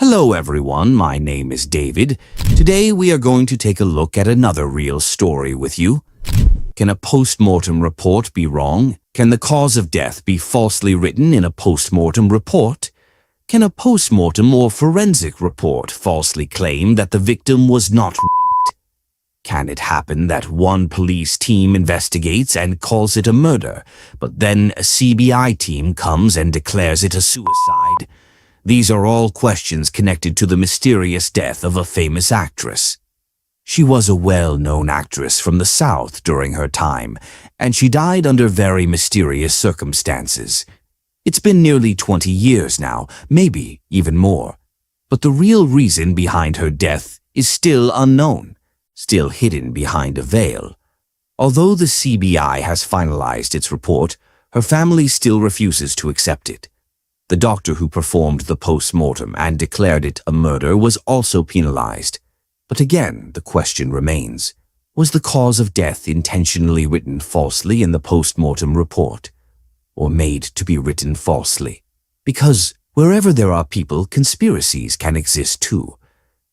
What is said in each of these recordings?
Hello everyone, my name is David. Today we are going to take a look at another real story with you. Can a post-mortem report be wrong? Can the cause of death be falsely written in a post-mortem report? Can a post-mortem or forensic report falsely claim that the victim was not raped? Can it happen that one police team investigates and calls it a murder, but then a CBI team comes and declares it a suicide? These are all questions connected to the mysterious death of a famous actress. She was a well-known actress from the South during her time, and she died under very mysterious circumstances. It's been nearly 20 years now, maybe even more. But the real reason behind her death is still unknown, still hidden behind a veil. Although the CBI has finalized its report, her family still refuses to accept it. The doctor who performed the post-mortem and declared it a murder was also penalized. But again, the question remains, was the cause of death intentionally written falsely in the post-mortem report, or made to be written falsely? Because wherever there are people, conspiracies can exist too.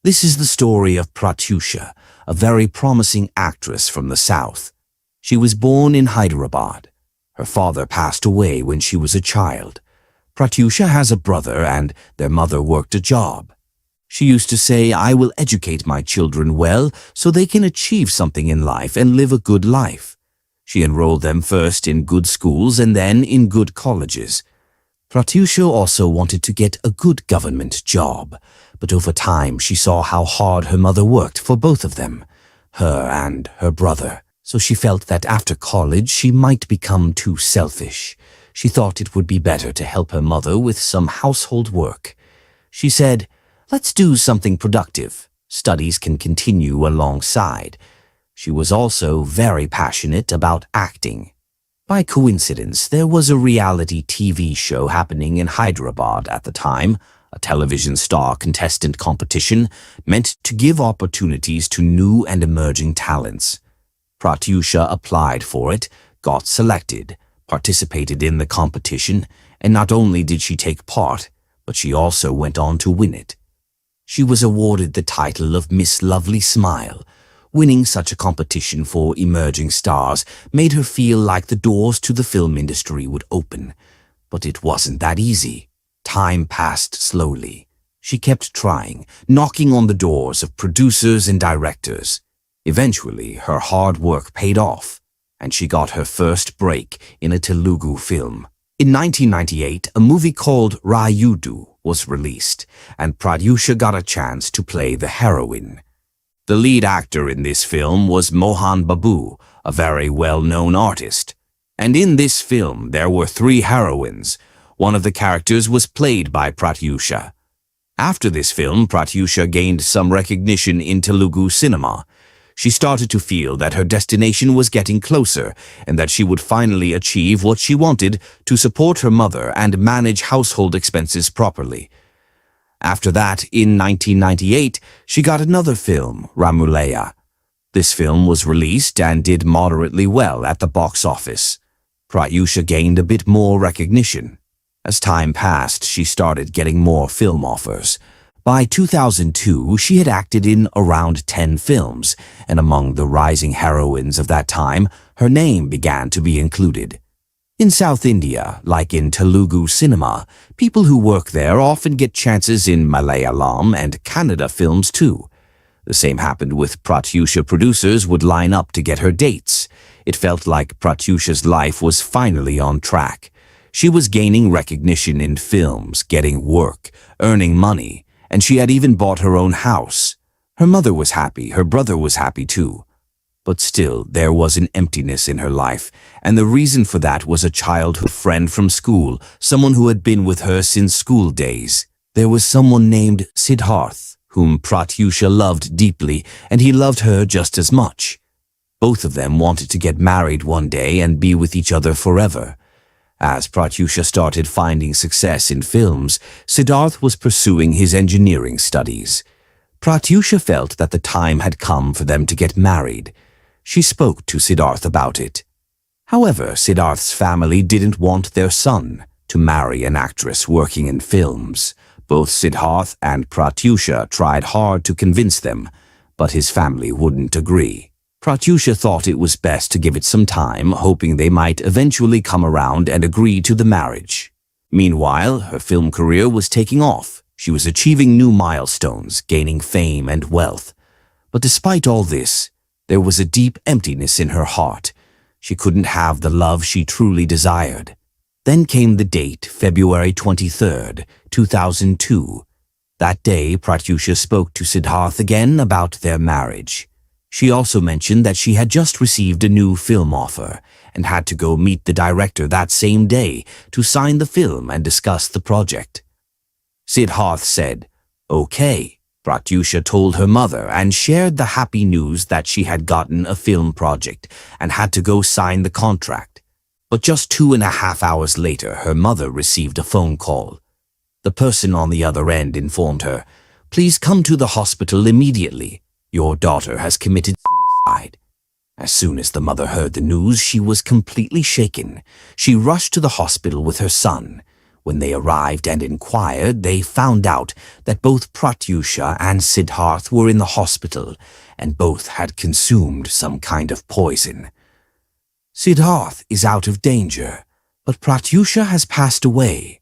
This is the story of Pratyusha, a very promising actress from the South. She was born in Hyderabad. Her father passed away when she was a child. Pratyusha has a brother and their mother worked a job. She used to say, "I will educate my children well so they can achieve something in life and live a good life." She enrolled them first in good schools and then in good colleges. Pratyusha also wanted to get a good government job, but over time she saw how hard her mother worked for both of them, her and her brother. So she felt that after college she might become too selfish. She thought it would be better to help her mother with some household work. She said, "Let's do something productive. Studies can continue alongside." She was also very passionate about acting. By coincidence, there was a reality TV show happening in Hyderabad at the time, a television star contestant competition meant to give opportunities to new and emerging talents. Pratyusha applied for it, got selected, participated in the competition, and not only did she take part, but she also went on to win it. She was awarded the title of Miss Lovely Smile. Winning such a competition for emerging stars made her feel like the doors to the film industry would open. But it wasn't that easy. Time passed slowly. She kept trying, knocking on the doors of producers and directors. Eventually, her hard work paid off, and she got her first break in a Telugu film. In 1998, a movie called Rayudu was released, and Pratyusha got a chance to play the heroine. The lead actor in this film was Mohan Babu, a very well-known artist. And in this film, there were 3 heroines. One of the characters was played by Pratyusha. After this film, Pratyusha gained some recognition in Telugu cinema. She started to feel that her destination was getting closer and that she would finally achieve what she wanted to support her mother and manage household expenses properly. After that, in 1998, she got another film, Ramulaya. This film was released and did moderately well at the box office. Pratyusha gained a bit more recognition. As time passed, she started getting more film offers. By 2002, she had acted in around 10 films, and among the rising heroines of that time, her name began to be included. In South India, like in Telugu cinema, people who work there often get chances in Malayalam and Kannada films too. The same happened with Pratyusha. Producers would line up to get her dates. It felt like Pratyusha's life was finally on track. She was gaining recognition in films, getting work, earning money, and she had even bought her own house. Her mother was happy, her brother was happy too. But still, there was an emptiness in her life, and the reason for that was a childhood friend from school, someone who had been with her since school days. There was someone named Siddharth, whom Pratyusha loved deeply, and he loved her just as much. Both of them wanted to get married one day and be with each other forever. As Pratyusha started finding success in films, Siddharth was pursuing his engineering studies. Pratyusha felt that the time had come for them to get married. She spoke to Siddharth about it. However, Siddharth's family didn't want their son to marry an actress working in films. Both Siddharth and Pratyusha tried hard to convince them, but his family wouldn't agree. Pratyusha thought it was best to give it some time, hoping they might eventually come around and agree to the marriage. Meanwhile, her film career was taking off. She was achieving new milestones, gaining fame and wealth. But despite all this, there was a deep emptiness in her heart. She couldn't have the love she truly desired. Then came the date, February 23rd, 2002. That day, Pratyusha spoke to Siddharth again about their marriage. She also mentioned that she had just received a new film offer and had to go meet the director that same day to sign the film and discuss the project. Siddharth said, "Okay." Pratyusha told her mother and shared the happy news that she had gotten a film project and had to go sign the contract. But just 2.5 hours later, her mother received a phone call. The person on the other end informed her, "Please come to the hospital immediately. Your daughter has committed suicide." As soon as the mother heard the news, she was completely shaken. She rushed to the hospital with her son. When they arrived and inquired, they found out that both Pratyusha and Siddharth were in the hospital, and both had consumed some kind of poison. Siddharth is out of danger, but Pratyusha has passed away.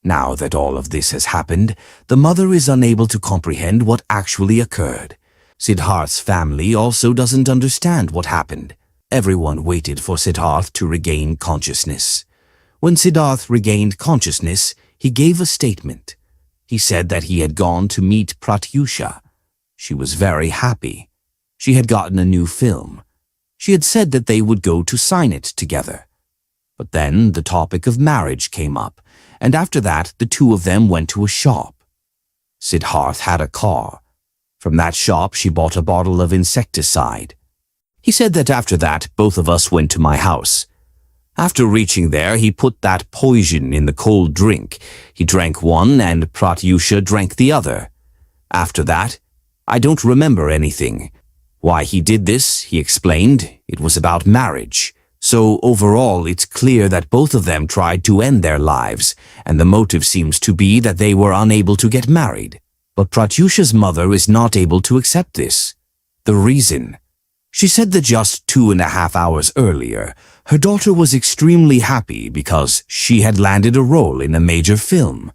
Now that all of this has happened, the mother is unable to comprehend what actually occurred. Siddharth's family also doesn't understand what happened. Everyone waited for Siddharth to regain consciousness. When Siddharth regained consciousness, he gave a statement. He said that he had gone to meet Pratyusha. She was very happy. She had gotten a new film. She had said that they would go to sign it together. But then the topic of marriage came up, and after that the two of them went to a shop. Siddharth had a car. From that shop she bought a bottle of insecticide. He said that after that both of us went to my house. After reaching there, he put that poison in the cold drink. He drank one and Pratyusha drank the other. After that, I don't remember anything. Why he did this, he explained, it was about marriage. So overall, it's clear that both of them tried to end their lives, and the motive seems to be that they were unable to get married. But Pratyusha's mother is not able to accept this. The reason? She said that just 2.5 hours earlier, her daughter was extremely happy because she had landed a role in a major film.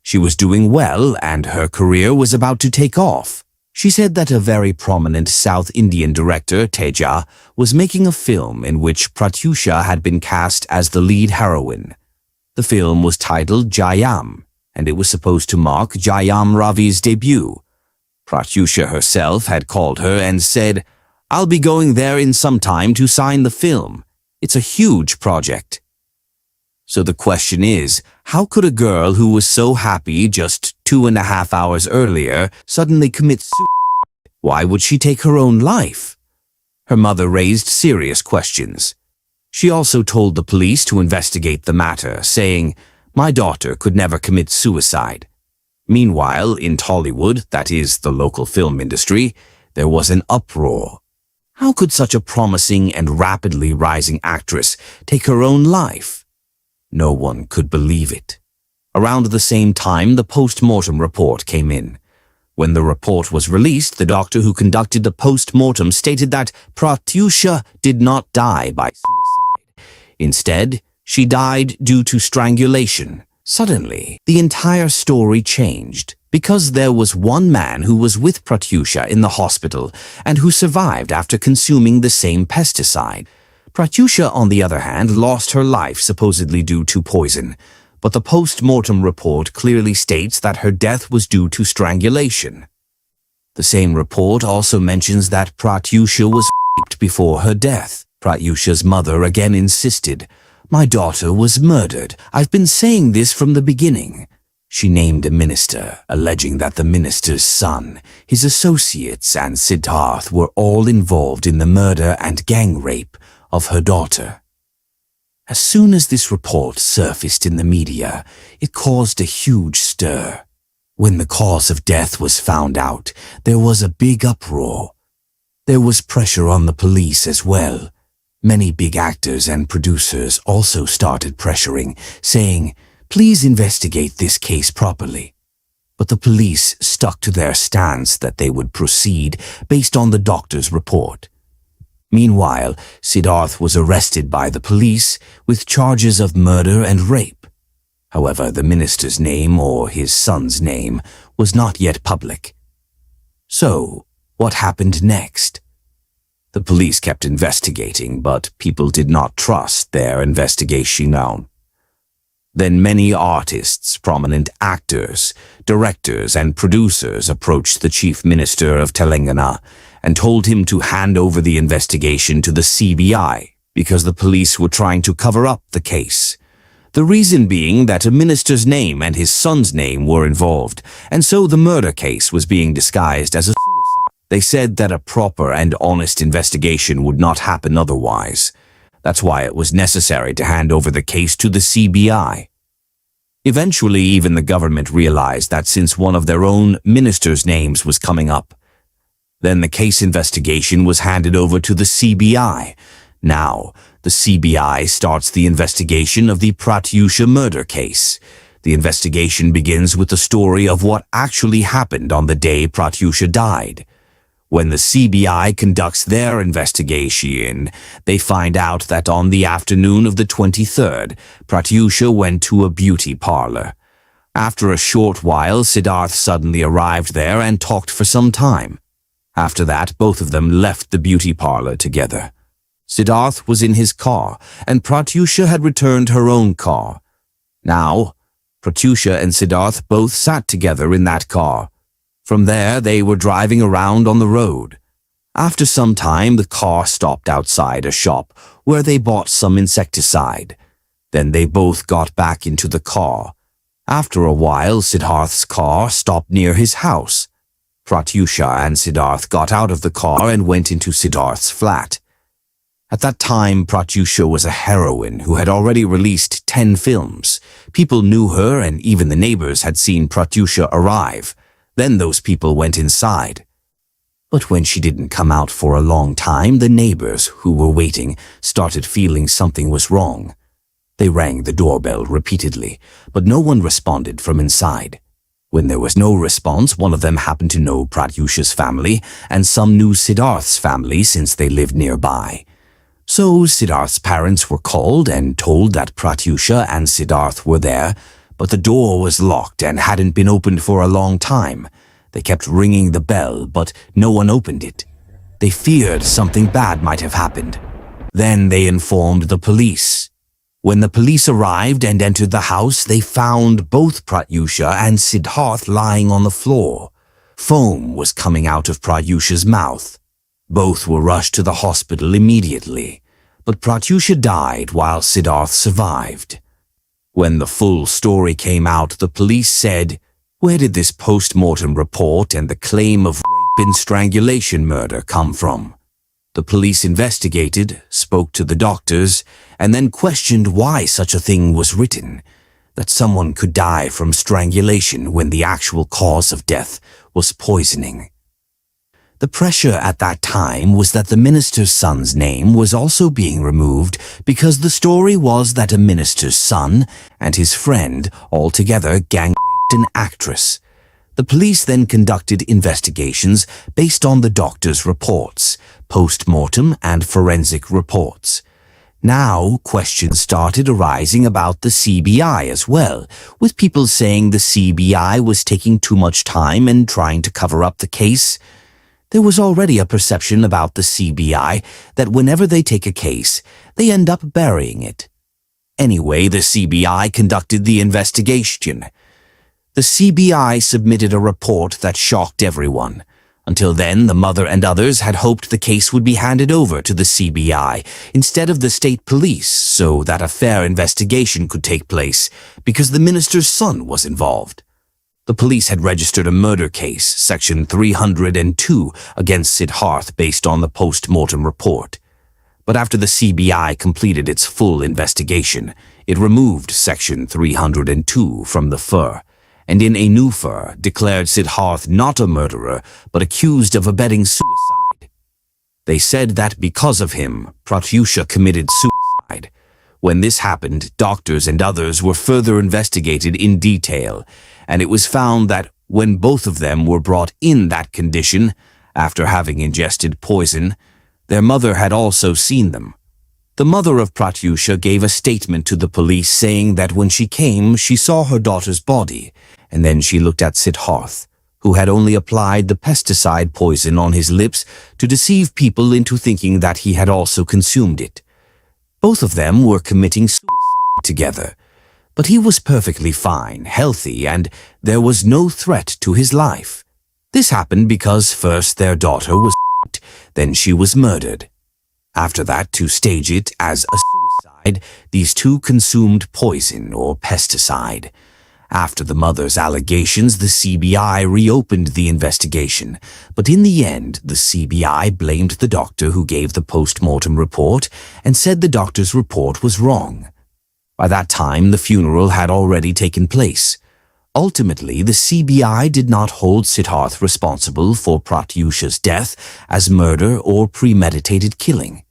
She was doing well and her career was about to take off. She said that a very prominent South Indian director, Teja, was making a film in which Pratyusha had been cast as the lead heroine. The film was titled Jayam, and it was supposed to mark Jayam Ravi's debut. Pratyusha herself had called her and said, "I'll be going there in some time to sign the film. It's a huge project." So the question is, how could a girl who was so happy just 2.5 hours earlier suddenly commit suicide? Why would she take her own life? Her mother raised serious questions. She also told the police to investigate the matter, saying, "My daughter could never commit suicide." Meanwhile, in Tollywood, that is, the local film industry, there was an uproar. How could such a promising and rapidly rising actress take her own life? No one could believe it. Around the same time, the post-mortem report came in. When the report was released, the doctor who conducted the post-mortem stated that Pratyusha did not die by suicide. Instead, she died due to strangulation. Suddenly, the entire story changed because there was one man who was with Pratyusha in the hospital and who survived after consuming the same pesticide. Pratyusha, on the other hand, lost her life supposedly due to poison, but the post-mortem report clearly states that her death was due to strangulation. The same report also mentions that Pratyusha was raped before her death. Pratyusha's mother again insisted, "My daughter was murdered. I've been saying this from the beginning." She named a minister, alleging that the minister's son, his associates, and Siddharth were all involved in the murder and gang rape of her daughter. As soon as this report surfaced in the media, it caused a huge stir. When the cause of death was found out, there was a big uproar. There was pressure on the police as well. Many big actors and producers also started pressuring, saying, "Please investigate this case properly." but the police stuck to their stance that they would proceed based on the doctor's report. Meanwhile, Siddharth was arrested by the police with charges of murder and rape. However, the minister's name or his son's name was not yet public. So, what happened next? The police kept investigating, but people did not trust their investigation now. Then many artists, prominent actors, directors, and producers approached the chief minister of Telangana and told him to hand over the investigation to the CBI because the police were trying to cover up the case. The reason being that a minister's name and his son's name were involved, and so the murder case was being disguised as a suicide. They said that a proper and honest investigation would not happen otherwise. That's why it was necessary to hand over the case to the CBI. Eventually, even the government realized that since one of their own ministers' names was coming up, then the case investigation was handed over to the CBI. Now, the CBI starts the investigation of the Pratyusha murder case. The investigation begins with the story of what actually happened on the day Pratyusha died. When the CBI conducts their investigation, they find out that on the afternoon of the 23rd, Pratyusha went to a beauty parlor. After a short while, Siddharth suddenly arrived there and talked for some time. After that, both of them left the beauty parlor together. Siddharth was in his car, and Pratyusha had returned her own car. Now, Pratyusha and Siddharth both sat together in that car. From there, they were driving around on the road. After some time, the car stopped outside a shop where they bought some insecticide. Then they both got back into the car. After a while, Siddharth's car stopped near his house. Pratyusha and Siddharth got out of the car and went into Siddharth's flat. At that time, Pratyusha was a heroine who had already released 10 films. People knew her, and even the neighbors had seen Pratyusha arrive. Then those people went inside. But when she didn't come out for a long time, the neighbors, who were waiting, started feeling something was wrong. They rang the doorbell repeatedly, but no one responded from inside. When there was no response, one of them happened to know Pratyusha's family, and some knew Siddharth's family since they lived nearby. So Siddharth's parents were called and told that Pratyusha and Siddharth were there, but the door was locked and hadn't been opened for a long time. They kept ringing the bell, but no one opened it. They feared something bad might have happened. Then they informed the police. When the police arrived and entered the house, they found both Pratyusha and Siddharth lying on the floor. Foam was coming out of Pratyusha's mouth. Both were rushed to the hospital immediately, but Pratyusha died while Siddharth survived. When the full story came out, the police said, "Where did this post-mortem report and the claim of rape and strangulation murder come from?" The police investigated, spoke to the doctors, and then questioned why such a thing was written, that someone could die from strangulation when the actual cause of death was poisoning. The pressure at that time was that the minister's son's name was also being removed because the story was that a minister's son and his friend altogether gang-raped an actress. The police then conducted investigations based on the doctor's reports, post-mortem and forensic reports. Now, questions started arising about the CBI as well, with people saying the CBI was taking too much time and trying to cover up the case. There was already a perception about the CBI that whenever they take a case, they end up burying it. Anyway, the CBI conducted the investigation. The CBI submitted a report that shocked everyone. Until then, the mother and others had hoped the case would be handed over to the CBI instead of the state police so that a fair investigation could take place because the minister's son was involved. The police had registered a murder case, Section 302, against Siddharth based on the post-mortem report. But after the CBI completed its full investigation, it removed Section 302 from the FIR, and in a new FIR declared Siddharth not a murderer, but accused of abetting suicide. They said that because of him, Pratyusha committed suicide. When this happened, doctors and others were further investigated in detail, and it was found that When both of them were brought in that condition, after having ingested poison, their mother had also seen them. The mother of Pratyusha gave a statement to the police saying that when she came, she saw her daughter's body, and then she looked at Siddharth, who had only applied the pesticide poison on his lips to deceive people into thinking that he had also consumed it. Both of them were committing suicide together, but he was perfectly fine, healthy, and there was no threat to his life. This happened because first their daughter was raped, then she was murdered. After that, to stage it as a suicide, these two consumed poison or pesticide. After the mother's allegations, the CBI reopened the investigation, but in the end, the CBI blamed the doctor who gave the post-mortem report and said the doctor's report was wrong. By that time, the funeral had already taken place. Ultimately, the CBI did not hold Siddharth responsible for Pratyusha's death as murder or premeditated killing.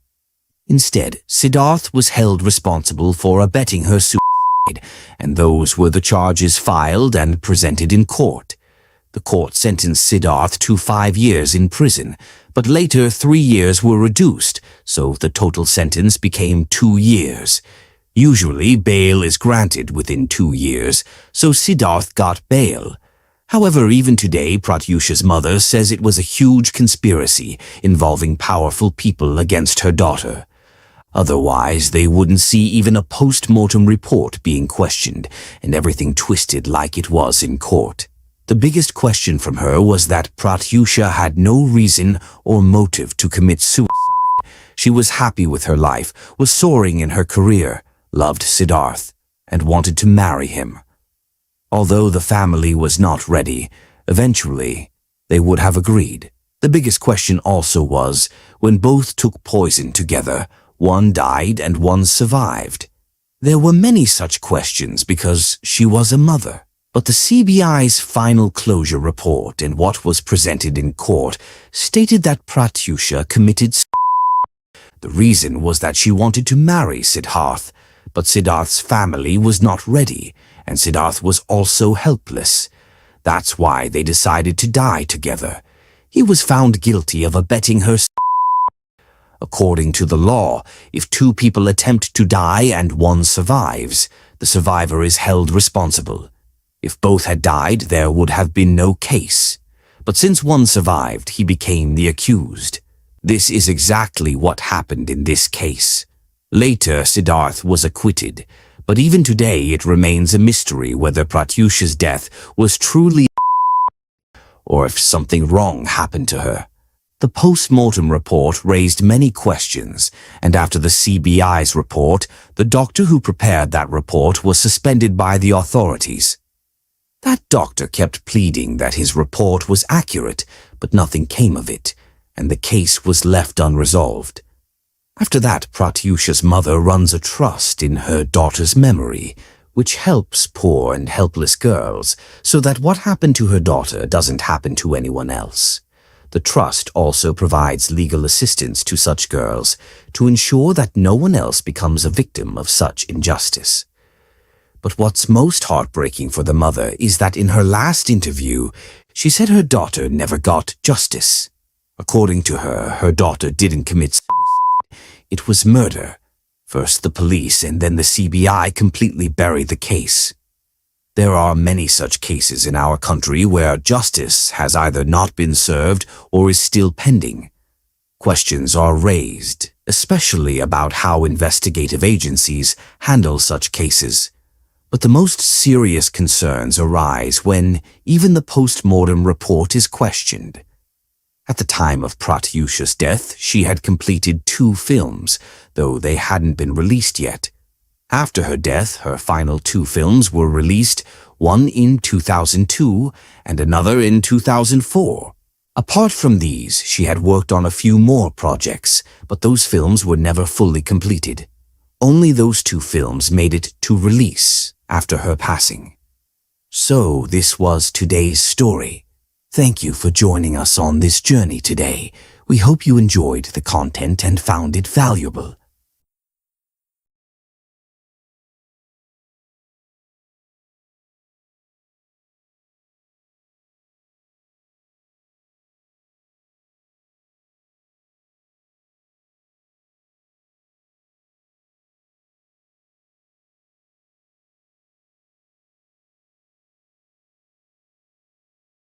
Instead, Siddharth was held responsible for abetting her suicide, and those were the charges filed and presented in court. The court sentenced Siddharth to 5 years in prison, but later 3 years were reduced, so the total sentence became 2 years. Usually, bail is granted within 2 years, so Siddharth got bail. However, even today, Pratyusha's mother says it was a huge conspiracy involving powerful people against her daughter. Otherwise, they wouldn't see even a post-mortem report being questioned and everything twisted like it was in court. The biggest question from her was that Pratyusha had no reason or motive to commit suicide. She was happy with her life, was soaring in her career, loved Siddharth, and wanted to marry him. Although the family was not ready, eventually they would have agreed. The biggest question also was, when both took poison together, one died and one survived. There were many such questions because she was a mother. But the CBI's final closure report and what was presented in court stated that Pratyusha committed suicide. The reason was that she wanted to marry Siddharth, but Siddharth's family was not ready, and Siddharth was also helpless. That's why they decided to die together. He was found guilty of abetting her. According to the law, if 2 people attempt to die and one survives, the survivor is held responsible. If both had died, there would have been no case. But since one survived, he became the accused. This is exactly what happened in this case. Later, Siddharth was acquitted, but even today it remains a mystery whether Pratyusha's death was truly or if something wrong happened to her. The post-mortem report raised many questions, and after the CBI's report, the doctor who prepared that report was suspended by the authorities. That doctor kept pleading that his report was accurate, but nothing came of it, and the case was left unresolved. After that, Pratyusha's mother runs a trust in her daughter's memory, which helps poor and helpless girls, so that what happened to her daughter doesn't happen to anyone else. The trust also provides legal assistance to such girls to ensure that no one else becomes a victim of such injustice. But what's most heartbreaking for the mother is that in her last interview, she said her daughter never got justice. According to her, her daughter didn't commit suicide. It was murder. First the police and then the CBI completely buried the case. There are many such cases in our country where justice has either not been served or is still pending. Questions are raised, especially about how investigative agencies handle such cases. But the most serious concerns arise when even the post-mortem report is questioned. At the time of Pratyusha's death, she had completed 2 films, though they hadn't been released yet. After her death, her final 2 films were released, one in 2002 and another in 2004. Apart from these, she had worked on a few more projects, but those films were never fully completed. Only those 2 films made it to release after her passing. So this was today's story. Thank you for joining us on this journey today. We hope you enjoyed the content and found it valuable.